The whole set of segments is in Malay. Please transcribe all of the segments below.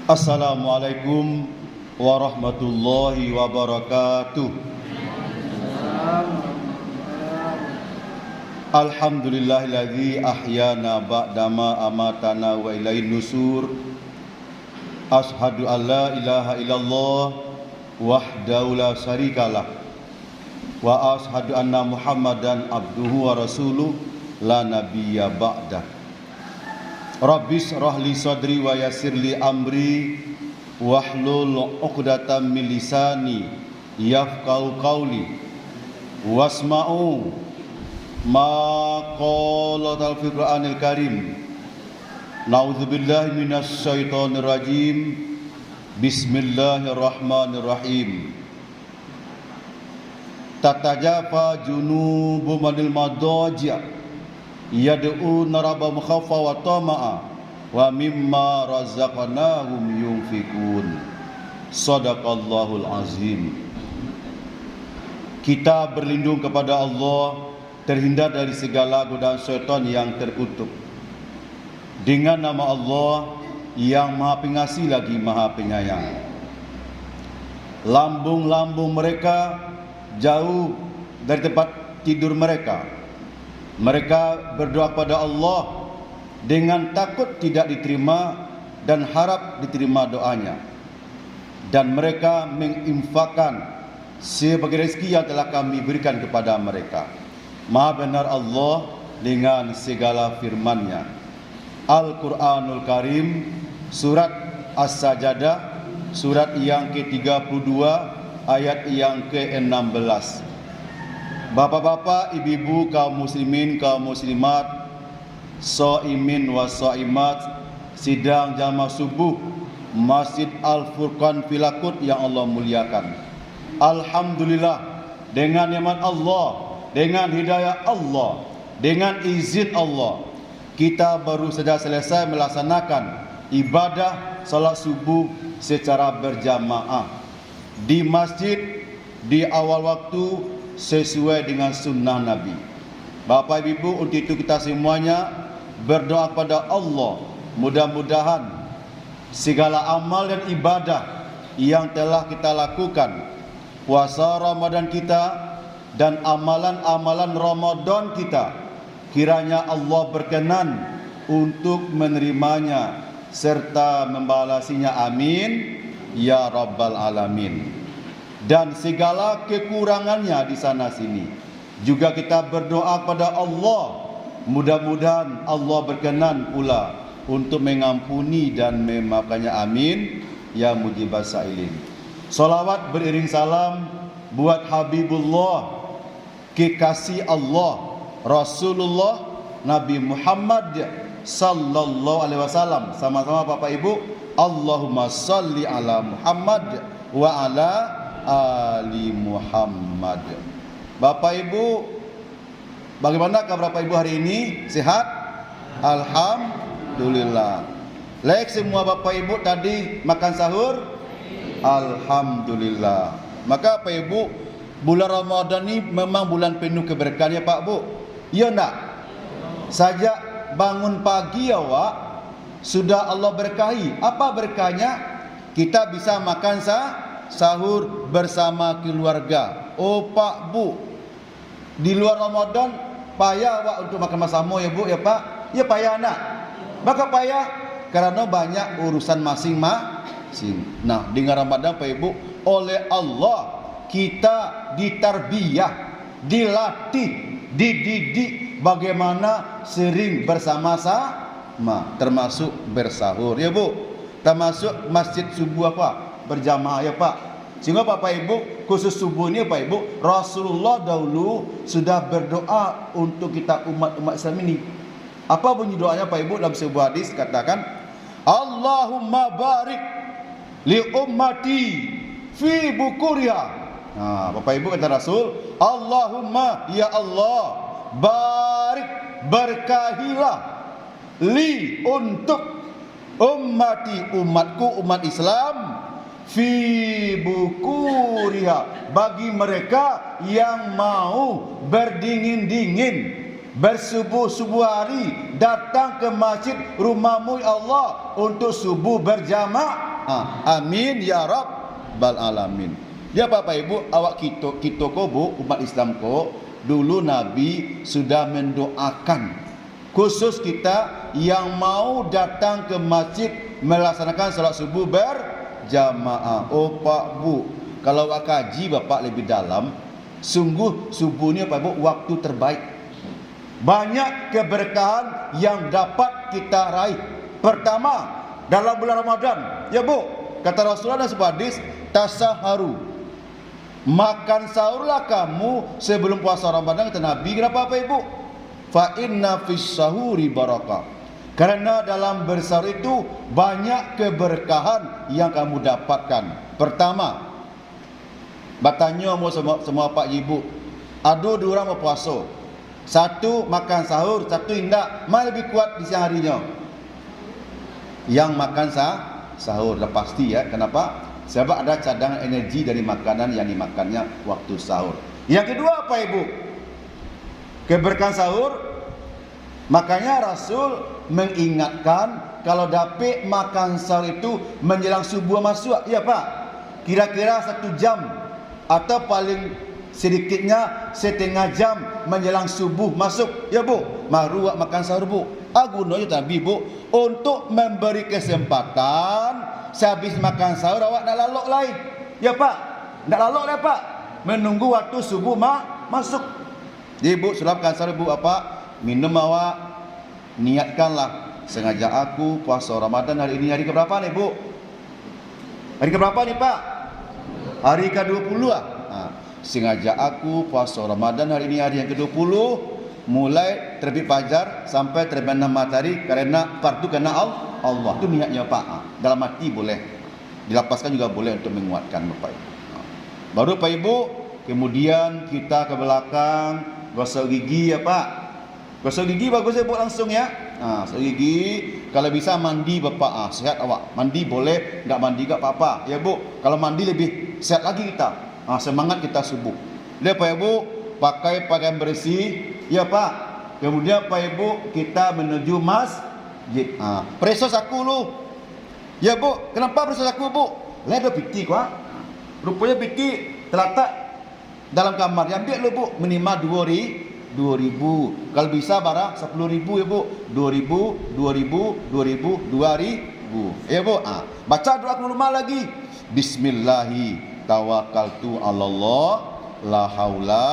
Assalamualaikum warahmatullahi wabarakatuh. Alhamdulillahilladzi ahyana ba'dama amatana wa ilaihin nusur. Ashhadu an la ilaha illallah wahdahu la syarikalah wa ashhadu anna Muhammadan abduhu wa rasuluh la nabiyya ba'dah. Rabbis rahli sadri wa yassirli amri wahlul 'uqdatam min lisani yafqahu qawli wasma'u ma qala fil Qur'anil Karim. Na'udzubillahi minasy syaithanir rajim. Bismillahirrahmanirrahim. Tatajafa junubum anil madaji' yad'una rabbahum khawfa wa tama'a wa mimma razaqnahum yunfikun. Shadaqallahul azim. Kita berlindung kepada Allah, terhindar dari segala godaan syaitan yang terkutuk. Dengan nama Allah yang Maha Pengasih lagi Maha Penyayang. Lambung-lambung mereka jauh dari tempat tidur mereka. Mereka berdoa kepada Allah dengan takut tidak diterima dan harap diterima doanya. Dan mereka menginfakkan sebagai rezeki yang telah kami berikan kepada mereka. Maha benar Allah dengan segala firman-Nya. Al-Quranul Karim, surat As-Sajadah, surat yang ke-32, ayat yang ke-16. Bapak-bapak, ibu-ibu, kaum muslimin, kaum muslimat, shaimin wa shaimat, sidang jamaah subuh Masjid Al-Furqan Filakut yang Allah muliakan. Alhamdulillah, dengan nikmat Allah, dengan hidayah Allah, dengan izin Allah, kita baru saja selesai melaksanakan ibadah salat subuh secara berjamaah di masjid di awal waktu sesuai dengan sunnah Nabi. Bapak Ibu, untuk itu kita semuanya berdoa kepada Allah, mudah-mudahan segala amal dan ibadah yang telah kita lakukan, puasa Ramadan kita dan amalan-amalan Ramadan kita, kiranya Allah berkenan untuk menerimanya serta membalasinya, amin ya rabbal alamin. Dan segala kekurangannya di sana sini juga kita berdoa kepada Allah, mudah-mudahan Allah berkenan pula untuk mengampuni dan memaafkannya, amin ya mujibas sailin. Salawat beriring salam buat Habibullah, kekasih Allah, Rasulullah Nabi Muhammad sallallahu alaihi wasallam. Sama-sama Bapak Ibu, Allahumma salli ala Muhammad wa ala Ali Muhammad. Bapak Ibu, bagaimana kabar Bapak Ibu hari ini? Sehat? Alhamdulillah. Like semua Bapak Ibu tadi makan sahur? Alhamdulillah. Maka Bapak Ibu, bulan Ramadan ini memang bulan penuh keberkahan ya Pak Bu? Ya enggak? Sejak bangun pagi ya Wak, sudah Allah berkahi. Apa berkahnya? Kita bisa makan sahur bersama keluarga. Oh Pak Bu, di luar Ramadan payah Pak untuk makan bersama ya Bu ya Pak? Ya payah nak. Maka payah karena banyak urusan masing-masing. Nah, dengan Ramadan Pak Ibu, oleh Allah kita ditarbiyah, dilatih, dididik bagaimana sering bersama-sama, termasuk bersahur ya Bu, termasuk masjid subuh apa? Berjamaah ya Pak. Sehingga Bapak Ibu, khusus subuh ini Bapak Ibu, Rasulullah dahulu sudah berdoa untuk kita umat-umat Islam ini. Apa bunyi doanya Bapak Ibu? Dalam sebuah hadis katakan, Allahumma barik li ummati fi bukuriha. Nah, Bapak Ibu kata Rasul, Allahumma ya Allah, barik, berkahilah li untuk ummati, umatku, umat Islam, fi bukuriha, bagi mereka yang mau berdingin-dingin, bersubuh-subuh hari datang ke masjid rumahmu Allah untuk subuh berjamaah. Amin ya rabbal alamin. Dia Bapak Ibu, awak kita ko bu, umat Islam ko, dulu Nabi sudah mendoakan khusus kita yang mau datang ke masjid melaksanakan salat subuh berjamaah. Oh Pak Bu, kalau awak kaji Bapak lebih dalam, sungguh subuh ni Pak Bu waktu terbaik. Banyak keberkahan yang dapat kita raih. Pertama, dalam bulan Ramadan, ya Bu, kata Rasulullah dalam sebuah hadis, tasaharu. Makan sahurlah kamu sebelum puasa Ramadan, kata Nabi. Kenapa Bapak Ibu? Fa inna fis sahuri barakah. Karena dalam bersahur itu banyak keberkahan yang kamu dapatkan. Pertama, bertanya semua Pak Ibu, ada dua orang mau puasa. Satu makan sahur, satu indak. Mana lebih kuat di siang harinya? Yang makan sahur, dah pasti ya. Kenapa? Sebab ada cadangan energi dari makanan yang dimakannya waktu sahur. Yang kedua apa Ibu? Keberkahan sahur. Makanya Rasul mengingatkan kalau dapat makan sahur itu menjelang subuh masuk. Ya Pak, kira-kira 1 jam atau paling sedikitnya setengah jam menjelang subuh masuk. Ya Bu, baru makan sahur Bu. Gunanya tadi Bu, untuk memberi kesempatan sehabis makan sahur awak nak lalok lain. Ya Pak, nak lalok dah Pak, menunggu waktu subuh masuk. Jadi Bu, sudah makan sahur Bu, apa? Minum awak, niatkanlah, sengaja aku puasa Ramadan hari ini. Hari keberapa nih Bu? Hari keberapa nih Pak? Hari ke-20 lah. Sengaja aku puasa Ramadan hari ini, hari yang ke-20, mulai terbit fajar sampai terbenam matahari karena fardu karena Allah. Itu niatnya Pak. Dalam hati boleh, dilapaskan juga boleh untuk menguatkan Bapak Ibu. Baru Pak Ibu, kemudian kita ke belakang gosok gigi ya Pak. Gosok gigi bagus saya buat langsung ya. Gosok gigi, kalau bisa mandi Bapak. Sehat awak. Mandi boleh, enggak mandi enggak apa-apa. Ya Bu, kalau mandi lebih sehat lagi kita. Semangat kita subuh. Lihat Pak Ibu, pakai pakaian bersih ya Pak. Kemudian Pak Ibu, kita menuju masjid. Presos aku lu. Ya Bu, kenapa presos aku Bu? Lihat ada piti kok. Rupanya piti terletak dalam kamar. Yang ambil lu Bu, minimal 2.000. Kalau bisa barang 10.000 ya Bu. 2.000, 2.000, 2.000, 2.000. Ya Bu, baca doa ke rumah lagi. Bismillahi tawakkaltu 'alallah la haula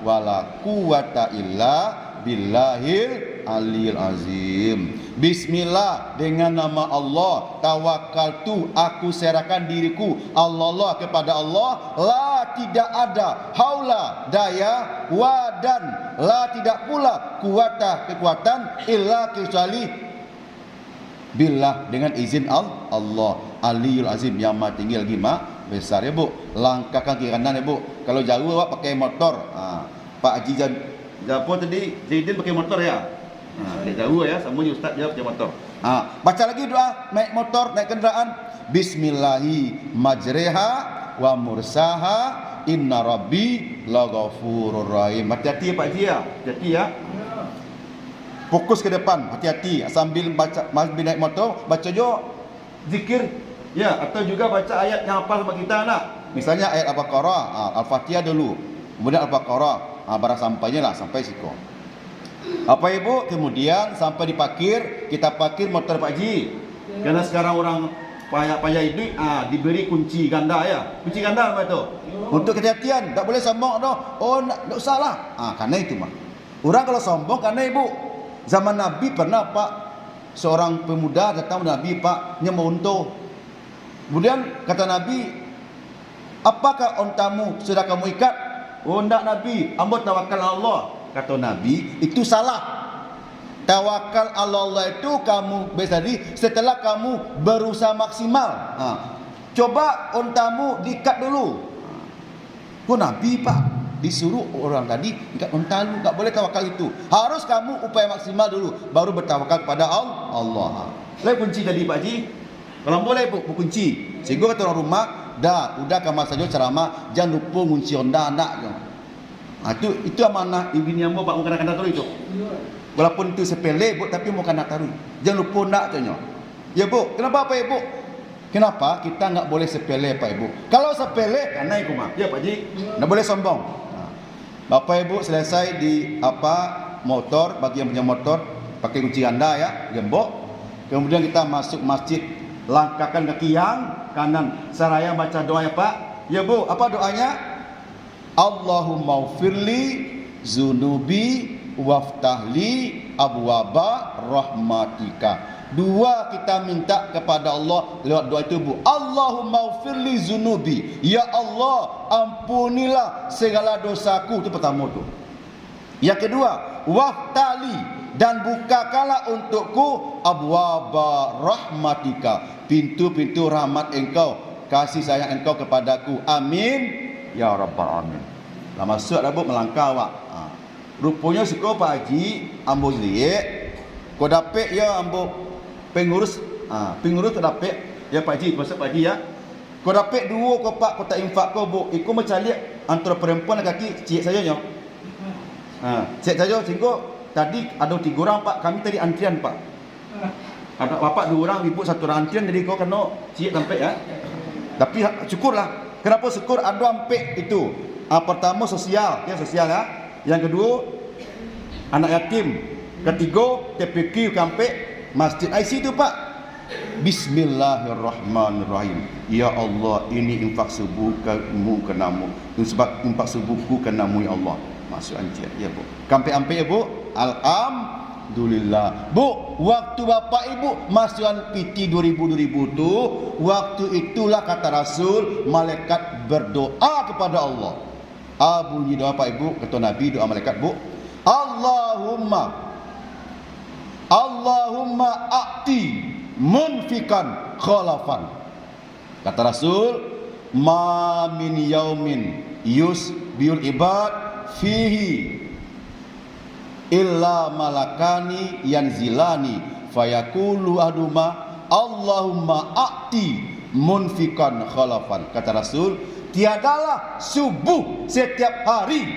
wala quwata illa billahil aliyil azim. Bismillah, dengan nama Allah, tawakkaltu, aku serahkan diriku, Allah kepada Allah, la tidak ada haula daya, wadan la tidak pula kuwata kekuatan, illa kecuali billah dengan izin Allah aliyul azim, yang maha tinggi lagi maha besar ya Bu. Langkahkan kiri kanan ya Bu. Kalau jauh awak pakai motor. Pak Haji Japo tadi Zaidin pakai motor ya. Dia jauh ya, sama je Ustaz dia pakai motor. Baca lagi doa naik motor, naik kenderaan. Bismillahi majreha wa mursaha inna rabbi laghafurur rahim. Hati-hati ya Pak Haji ya. Hati-hati ya. Fokus ke depan, hati-hati. Sambil baca, sambil naik motor, baca jo zikir. Ya, atau juga baca ayat yang hafal sama kita nak. Misalnya ayat Al-Baqarah, Al-Fatihah dulu. Kemudian Al-Baqarah, barang sampainya lah sampai situ. Apa Ibu? Kemudian sampai di parkir, kita parkir motor Pak Haji. Karena sekarang orang payah ini diberi kunci ganda ya. Kunci ganda apa itu? Untuk kehati-hatian, tak boleh sombong doh. Oh, tak usah lah. Karena itu mah. Orang kalau sombong karena Ibu, zaman Nabi pernah Pak, seorang pemuda datang Nabi Pak, dia mau unta. Kemudian kata Nabi, apakah ontamu sudah kamu ikat? Oh enggak Nabi, hamba tawakal Allah. Kata Nabi, itu salah. Tawakal Allah itu kamu tadi setelah kamu berusaha maksimal. Coba ontamu diikat dulu. Kok Nabi Pak disuruh orang tadi ikat onta lu, enggak boleh tawakal itu. Harus kamu upaya maksimal dulu baru bertawakal kepada Allah. Lihat kunci tadi Pak Haji. Kalau boleh kunci. Sehingga kata orang rumah, udah kamar saja ceramah, jangan lupa kunci Honda anak. Itu amanah ibu ni ambo Pak mau kena taruh itu. Walaupun itu sepele Bu, tapi mau kena taruh. Jangan lupa nak tanya. Ya Bu, kenapa apa ya Bu? Kenapa? Kita nggak boleh sepele Pak Ibu. Kalau sepele, kan naik rumah. Ya Pak Ji, nggak boleh sombong. Bapak Ibu selesai di motor, bagi yang punya motor, pakai kunci ganda ya, gembok. Kemudian kita masuk masjid, langkahkan kaki yang kanan. Seraya baca doa ya Pak. Ya Bu, apa doanya? Allahumma ufirli zunubi waftahli abwaba rahmatika. Dua kita minta kepada Allah lewat doa itu Bu. Allahumma ufirli zunubi. Ya Allah, ampunilah segala dosaku. Itu pertama tu. Yang kedua, waftali, dan bukakanlah untukku abwaba rahmatika, pintu-pintu rahmat engkau, kasih sayang engkau kepadaku. Amin ya rabbal alamin. Lah masuk dah Bu, melangkah awak. Rupanya suka Pak Haji ambo liek. Kau dapat ya ambo pengurus pengurus tak dapat ya Pak Haji, pasal Pak Haji ya. Kau dapat dua kau Pak, kau tak infak kau Bu. Ikut macam liek antara perempuan dan kaki cik saya nyo. Cik saya sehingga tadi ada 3 orang Pak, kami tadi antrian Pak. Ada bapak 2 orang, ibu 1 orang antrian, jadi kau kena cik sampai ya. Tapi syukurlah. Kenapa syukur ada sampai itu? Pertama sosial, ya sosial ya. Yang kedua anak yatim. Ketiga TPQ sampai masjid IC itu Pak. Bismillahirrahmanirrahim. Ya Allah, ini infak subuh kamu kenamu. Sebab infak subuhku kenamu ya Allah. Masuk anjir ya Bu. Sampai ya Bu. Alhamdulillah. Bu, waktu bapak ibu masukan PT 2000 tu, waktu itulah kata Rasul, malaikat berdoa kepada Allah. Bunyi doa Pak Ibu, kata Nabi doa malaikat Bu. Allahumma a'ti munfikan khalafan. Kata Rasul, ma min yaumin yusbiul ibad fihi illa malakani yanzilani fayaqulu aduma Allahumma a'ti munfikan khalafan. Kata Rasul, tiadalah subuh setiap hari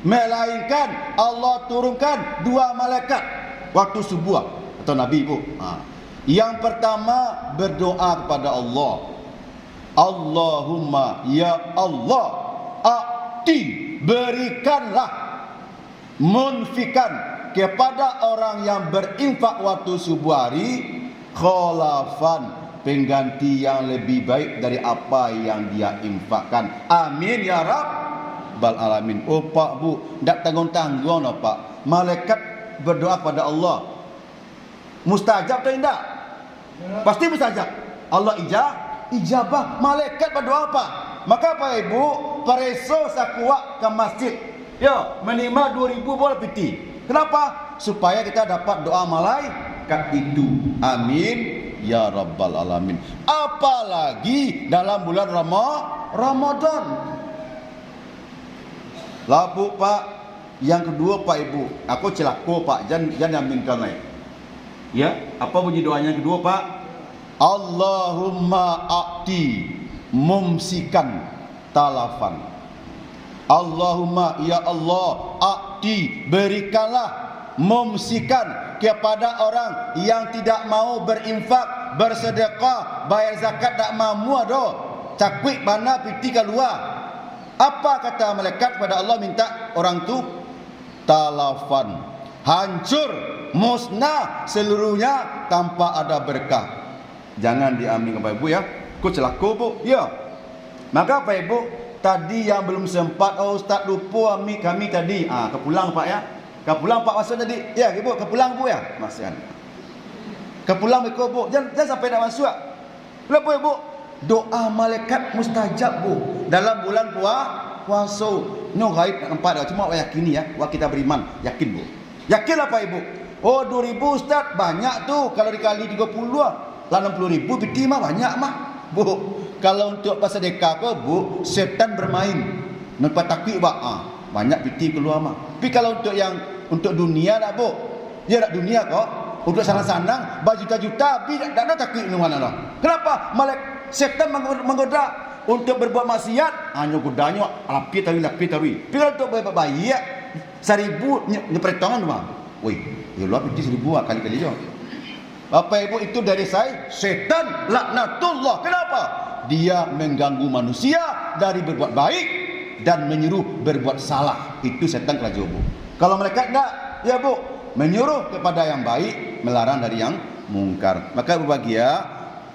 melainkan Allah turunkan 2 malaikat waktu subuh atau Nabi Bu. Yang pertama berdoa kepada Allah. Allahumma ya Allah a'ti, berikanlah munfikan kepada orang yang berinfak waktu subuh hari khalafan, pengganti yang lebih baik dari apa yang dia infakkan. Amin ya rabbal alamin. Oh Pak Bu, tak tanggung-tanggung no Pak. Malaikat berdoa pada Allah, mustajab atau tidak? Pasti mustajab. Allah ijabah. Malaikat berdoa apa? Maka Pak Ibu, pareso sakuak ke masjid, ya, menima 2000 bola piti. Kenapa? Supaya kita dapat doa malaikat itu. Amin ya rabbal alamin. Apalagi dalam bulan Ramadan. Labu Pak. Yang kedua Pak Ibu, aku celaka Pak, jangan ambilkan naik. Ya, apa bunyi doanya yang kedua Pak? Allahumma a'ti mumsikan talafan. Allahumma ya Allah a'ti, berikanlah mumsikan kepada orang yang tidak mau berinfak, bersedekah, bayar zakat, tak mampu ada cakwik bana piti keluar. Apa kata malaikat kepada Allah, minta orang tu talafan, hancur, musnah seluruhnya tanpa ada berkah. Jangan diambil Bapak Ibu ya. Kau celaka Bu. Ya. Maka Bapak Ibu, tadi yang belum sempat, Ustaz lupa kami tadi. Kepulang Pak ya. Kepulang Pak masuk tadi. Ya Ibu, kepulang Bu ya. Masih ada. Kepulang Bu. Jangan sampai nak masuk. Kenapa Ibu? Doa malaikat mustajab Bu. Dalam bulan puasa. No gaib nak nampak dah. Cuma awak yakin ya. Awak kita beriman. Yakin Bu. Yakinlah Pak Ibu. 2000 Ustaz banyak tu. Kalau dikali 30 lah. 60,000 piti mah banyak mah Bu. Kalau untuk bersedekah ke Bu, setan bermain. Nampak takut Pak. Banyak piti keluar mah. Tapi kalau untuk yang untuk dunia tak Bu. Ya tak dunia kok. Untuk sanang-sanang berjuta-juta, tapi tak ada takut di mana dah. Kenapa? Setan menggoda untuk berbuat maksiat, hanya godanya lapi tawi. Tapi kalau untuk berbuat baik, 1000 nyepretongan mah. Woi, ya luar piti 1000 kali-kali je. Bapak Ibu, itu dari saya setan laknatullah. Kenapa? Dia mengganggu manusia dari berbuat baik dan menyuruh berbuat salah. Itu setan kerajo, Bu. Kalau mereka enggak, ya Bu, menyuruh kepada yang baik, melarang dari yang mungkar. Maka berbahagia,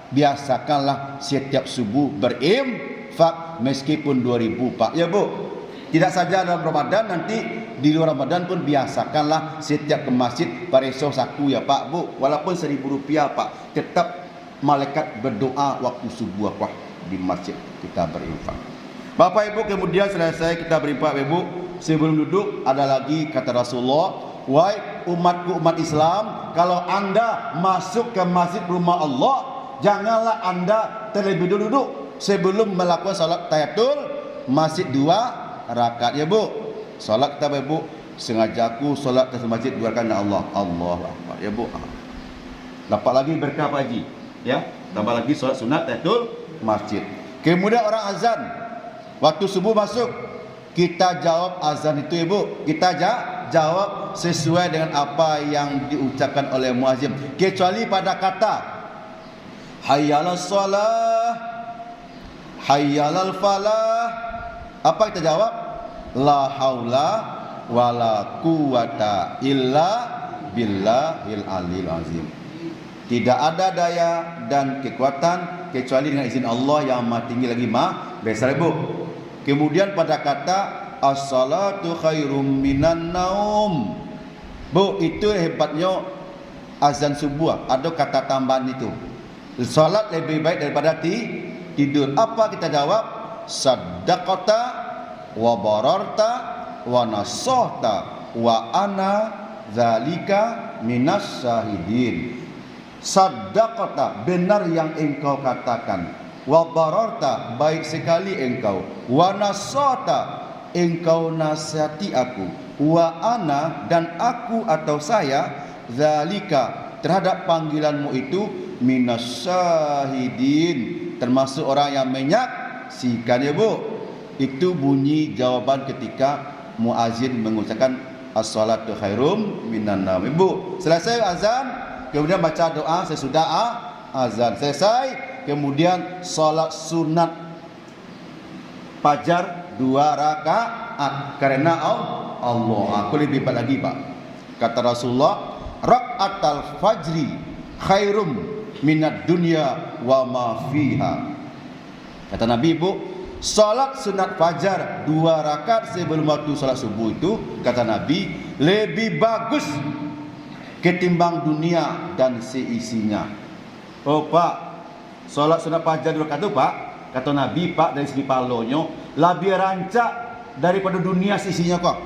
biasakanlah setiap subuh berinfak meskipun 2.000 Pak, ya Bu. Tidak saja dalam Ramadan, nanti di luar Ramadan pun biasakanlah setiap ke masjid pareso saku ya Pak, Bu. Walaupun Rp1.000 Pak, tetap malaikat berdoa waktu subuh Pak di masjid kita berinfak. Bapak Ibu, kemudian selesai kita berinfak Ibu, sebelum duduk ada lagi kata Rasulullah, wahai umatku, umat Islam, kalau Anda masuk ke masjid rumah Allah, janganlah Anda terlebih dulu duduk sebelum melakukan salat tahiyatul masjid 2 rakaat, ya Bu. Salat kita Bu, sengaja aku salat ke masjid 2 rakaat Allah. Allahu Akbar, ya Bu. Dapat lagi berkah Pak Haji, ya. Tambah lagi salat sunat tahiyatul masjid. Kemudian orang azan waktu subuh masuk, kita jawab azan itu Ibu, kita jawab sesuai dengan apa yang diucapkan oleh muazzin, kecuali pada kata hayyalas shalah, hayyalal falah. Apa kita jawab? La haula wala quwata illa billahil aliyil azim. Tidak ada daya dan kekuatan kecuali dengan izin Allah yang maha tinggi lagi maha besar, Bu. Kemudian pada kata as-salatu khairum minan naum, Bu, itu hebatnya azan subuh. Ada kata tambahan itu, salat lebih baik daripada tidur. Apa kita jawab? Saddaqata wa bararta wa nasahta wa ana zalika minas syahidin. Saddaqata, benar yang engkau katakan, wa bararta, baik sekali engkau, wa nasahta, engkau nasihati aku, wa ana, dan aku atau saya, zalika, terhadap panggilanmu itu, minas syahidin, termasuk orang yang menyaksikan, ya Bu. Itu bunyi jawaban ketika muazzin mengucapkan as-salatu khairum minan naum. Ibu, selesai azan, kemudian baca doa sesudah azan selesai, kemudian salat sunat fajar 2 rakaat karena Allah. Aku lebih hebat lagi Pak. Kata Rasulullah, rakaatal fajri khairum minad dunya wa ma fiha. Kata Nabi, Bu, salat sunat fajar 2 rakaat sebelum waktu salat subuh itu, kata Nabi, lebih bagus ketimbang dunia dan seisinya. Oh Pak, salat sunat fajar 2 rakaat itu Pak, kata Nabi Pak, dari segi palonyo lebih rancak daripada dunia seisinya kok.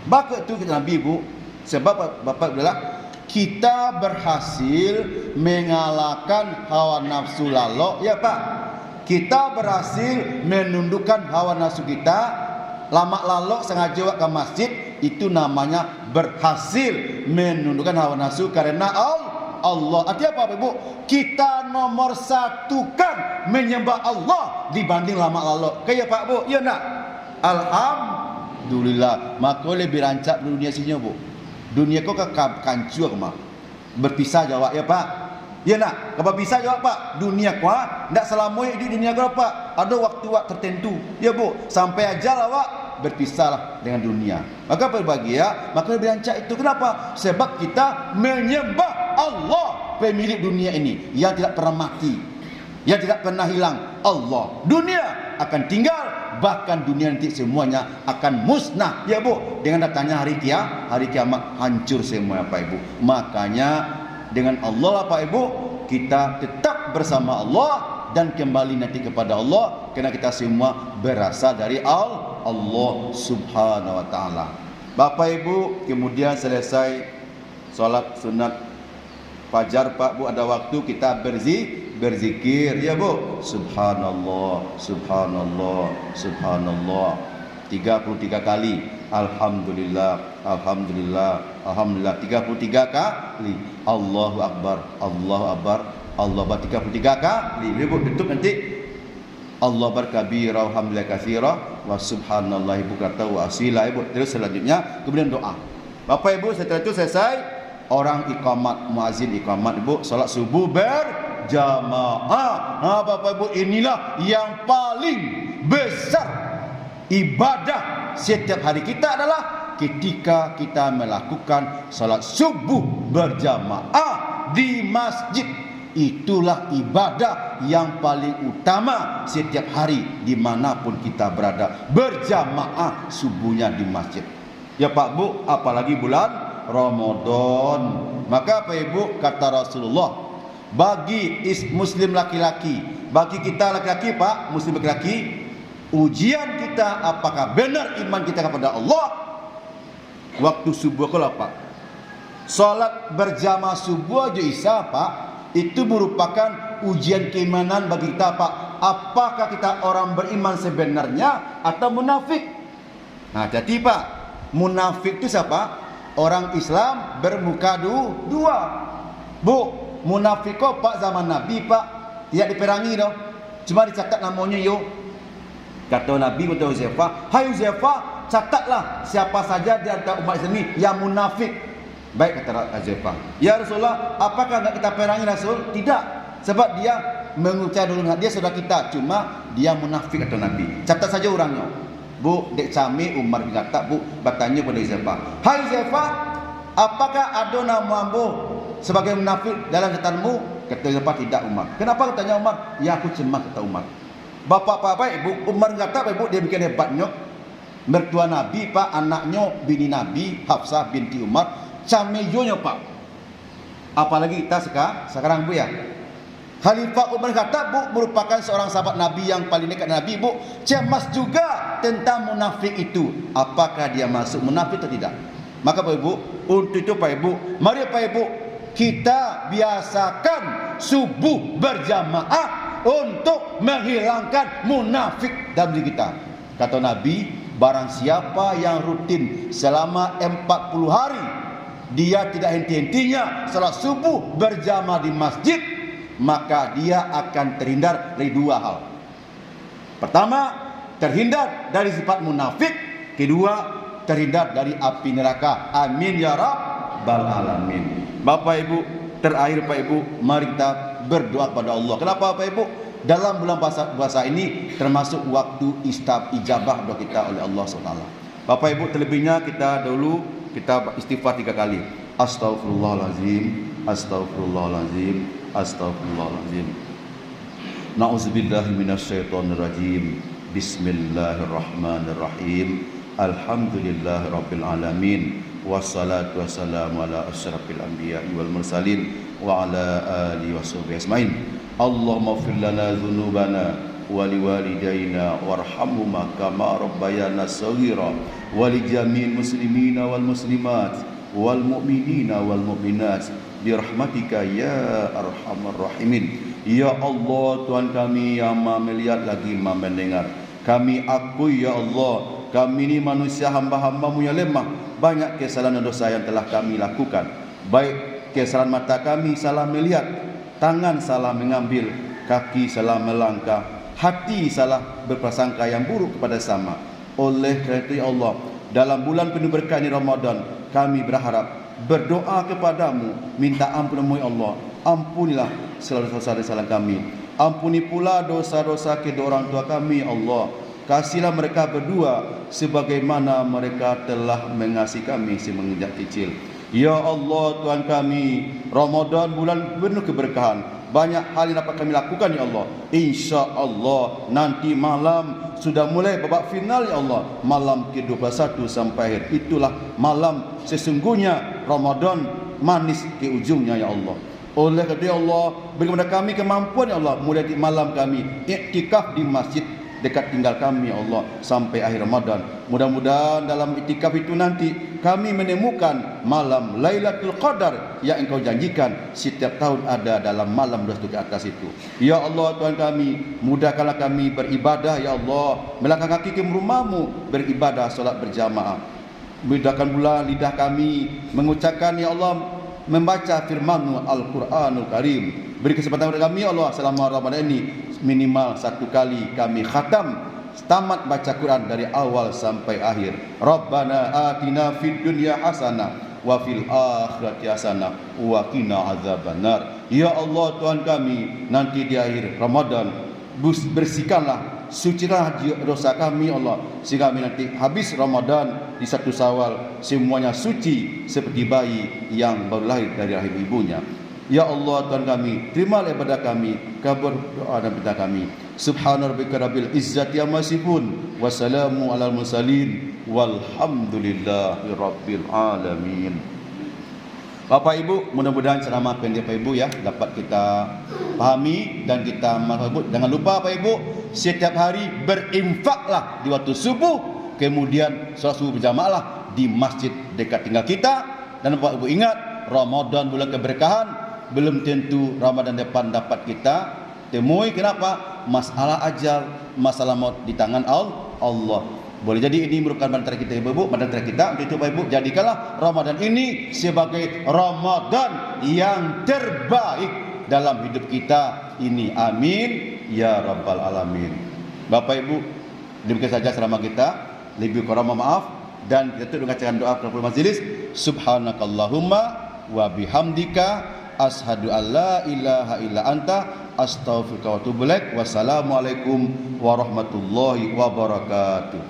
Maka itu kata Nabi, Bu, sebab Bapak adalah kita berhasil mengalahkan hawa nafsu lalu, ya Pak. Kita berhasil menundukkan hawa nafsu kita. Lama lalu sengaja ke masjid, itu namanya berhasil menundukkan hawa nafsu karena Allah. Artinya apa Ibu? Kita nomor satukan menyembah Allah dibanding lama lalu. Kayak Pak Bu, ya nak? Alhamdulillah. Maka lebih rancak dunia sini Bu. Dunia kau kancur mah. Berpisah jawab ya Pak. Ya nak, kalau bisa jawab Pak, dunia kuah ndak selamanya di dunia kau Pak. Ada waktu-waktu tertentu, ya Bu, sampai ajal awak berpisahlah dengan dunia. Maka berbahagia, maka lebih rancak itu. Kenapa? Sebab kita menyembah Allah, pemilik dunia ini yang tidak pernah mati, yang tidak pernah hilang. Allah, dunia akan tinggal, bahkan dunia nanti semuanya akan musnah, ya Bu. Dengan datangnya hari kiamat hancur semua Pak Ibu. Makanya dengan Allah Pak Ibu, kita tetap bersama Allah dan kembali nanti kepada Allah, karena kita semua berasal dari Allah Subhanahu wa taala. Bapak Ibu, kemudian selesai salat sunat fajar Pak Bu, ada waktu kita berzikir, ya Bu. Subhanallah, subhanallah, subhanallah 33 kali. Alhamdulillah, alhamdulillah, alhamdulillah 33 kali. Allahu Akbar, Allahu Akbar, Allah Akbar 33 kali. Ibu tutup nanti Allah berkabira alhamdulillah katsira wa subhanallahi bukratan wa asila. Ibu terus selanjutnya kemudian doa. Bapak Ibu, setelah itu selesai orang iqamat, muazin iqamat ibu, solat subuh berjamaah. Bapak ibu, inilah yang paling besar ibadah setiap hari kita adalah ketika kita melakukan solat subuh berjamaah di masjid. Itulah ibadah yang paling utama setiap hari dimanapun kita berada, berjamaah subuhnya di masjid. Ya Pak Bu, apalagi bulan Ramadan. Maka Pak Ibu, kata Rasulullah, bagi muslim laki-laki, bagi kita laki-laki Pak, muslim laki-laki, ujian kita apakah benar iman kita kepada Allah waktu subuh kalau Pak. Salat berjamaah subuh aja Isya Pak, itu merupakan ujian keimanan bagi kita Pak. Apakah kita orang beriman sebenarnya atau munafik? Nah, jadi Pak, munafik itu siapa? Orang Islam bermuka dua. Bu, munafik kok Pak zaman Nabi Pak tidak diperangi dong. Cuma dicatat namanya yuk. Kata Nabi kepada Huzaifah, "Hai Huzaifah, catatlah siapa saja di antara umat Islam ini yang munafik." Baik, kata Huzaifah, "Ya Rasulullah, apakah enggak kita perangi Rasul?" Tidak, sebab dia mengucap dulu dia saudara kita, cuma dia munafik kata Nabi. Catat saja orangnya. Bu, dek Sami Umar bin Khattab Bu bertanya pada Huzaifah, "Hai Huzaifah, apakah ada namamu sebagai munafik dalam catatanmu?" Kata Huzaifah, "Tidak Umar." Kenapa katanya Umar? "Ya aku cemas," kata Umar. Bapak-bapak Ibu, Umar bin Khattab Ibu dia bikin hebatnya. Mertua Nabi Pak, anaknya bini Nabi Hafsah binti Umar, cameyonya Pak. Apalagi kita sekarang Bu ya. Khalifah Umar bin Khattab Bu merupakan seorang sahabat Nabi yang paling dekat Nabi Bu, cemas juga tentang munafik itu. Apakah dia masuk munafik atau tidak? Maka Pak Ibu, untuk itu Pak Ibu, mari Pak Ibu kita biasakan subuh berjamaah untuk menghilangkan munafik dalam diri kita. Kata Nabi, barang siapa yang rutin selama 40 hari dia tidak henti-hentinya salat subuh berjamaah di masjid, maka dia akan terhindar dari dua hal. Pertama, terhindar dari sifat munafik. Kedua, terhindar dari api neraka. Amin ya rabbal alamin. Bapak Ibu, terakhir Pak Ibu, mari kita berdoa kepada Allah. Kenapa Pak Ibu? Dalam bulan puasa ini termasuk waktu ijabah doa kita oleh Allah SWT. Bapak Ibu, terlebihnya kita istighfar 3 kali. Astaghfirullahalazim, astaghfirullahalazim, astaghfirullahalazim. Na'udzubillahi minasyaitonirrajim. Bismillahirrahmanirrahim. Alhamdulillahirabbil alamin. Wassalatu wassalamu ala asyrafil anbiya'i wal mursalin wa ala alihi washabihi ajmain. Allahumma ighfir lana dzunubana wa liwalidayna warhamhuma kama rabbayana shaghira wa li jami'il muslimina wal muslimat wal mu'minina wal mu'minat bi rahmatika ya arhamar rahimin. Ya Allah, Tuhan kami yang Maha melihat lagi Maha mendengar, kami akui ya Allah, kami ini manusia hamba-hamba-Mu yang lemah. Banyak kesalahan dan dosa yang telah kami lakukan. Baik kesalahan mata kami salah melihat, tangan salah mengambil, kaki salah melangkah, hati salah berprasangka yang buruk kepada sesama. Oleh kerana itu ya Allah, dalam bulan penuh berkah ini Ramadan, kami berharap berdoa kepadamu, minta ampun-Mu ya Allah. Ampunilah segala dosa-dosa kami. Ampuni pula dosa-dosa kedua orang tua kami ya Allah. Kasihlah mereka berdua sebagaimana mereka telah mengasihi kami semenjak kecil. Ya Allah Tuhan kami, Ramadan bulan penuh keberkahan. Banyak hal yang dapat kami lakukan ya Allah. Insya-Allah nanti malam sudah mulai babak final ya Allah. Malam ke-21 sampai akhir. Itulah malam sesungguhnya Ramadan manis ke ujungnya ya Allah. Oleh kerana ya Allah, beri kepada kami kemampuan ya Allah, mulai di malam kami iktikaf di masjid dekat tinggal kami ya Allah sampai akhir Ramadan. Mudah-mudahan dalam iktikaf itu nanti kami menemukan malam Lailatul Qadar yang Engkau janjikan setiap tahun ada dalam malam 12 ke atas itu. Ya Allah Tuhan kami, mudahkanlah kami beribadah ya Allah, melangkah kaki ke rumah-Mu beribadah solat berjamaah. Mudahkan pula lidah kami mengucapkan ya Allah, membaca firman-Mu Al-Quranul Karim. Beri kesempatan kepada kami ya Allah selama Ramadan ini minimal 1 kali kami khatam tamat baca Quran dari awal sampai akhir. Rabbana atina fid dunya hasanah wa fil akhirati hasanah wa qina azabannar. Ya Allah Tuhan kami, nanti di akhir Ramadan bersihkanlah, sucilah dosa kami Allah, sehingga kami nanti habis Ramadan di 1 Syawal semuanya suci seperti bayi yang baru lahir dari rahim ibunya. Ya Allah Tuhan kami, terimalah ibadah kami, kabul doa dan minta kami. Subhana rabbika rabbil izzati amma yasifun, wassalamu alal mursalin, walhamdulillahi rabbil alamin. Bapak Ibu, mudah-mudahan ceramah pendek Bapak Ibu ya dapat kita pahami dan kita menghibur. Jangan lupa Bapak Ibu, setiap hari berinfaklah di waktu subuh, kemudian sholat subuh berjamaahlah di masjid dekat tinggal kita. Dan Bapak Ibu ingat, Ramadan bulan keberkahan, belum tentu Ramadan depan dapat kita temui. Kenapa? Masalah ajal, masalah maut di tangan Allah. Boleh jadi ini merupakan antara kita Ibu, antara kita. Untuk itu Bapak Ibu, jadikanlah Ramadan ini sebagai Ramadan yang terbaik dalam hidup kita ini. Amin ya rabbal alamin. Bapak Ibu, demikian saja ceramah kita. Lebih kurang maaf, dan kita tutup dengan doa penutup majelis. Subhanakallahumma wa bihamdika ashhadu an la ilaha illa anta astaghfiruka wa atubu ilaik. Wassalamualaikum warahmatullahi wabarakatuh.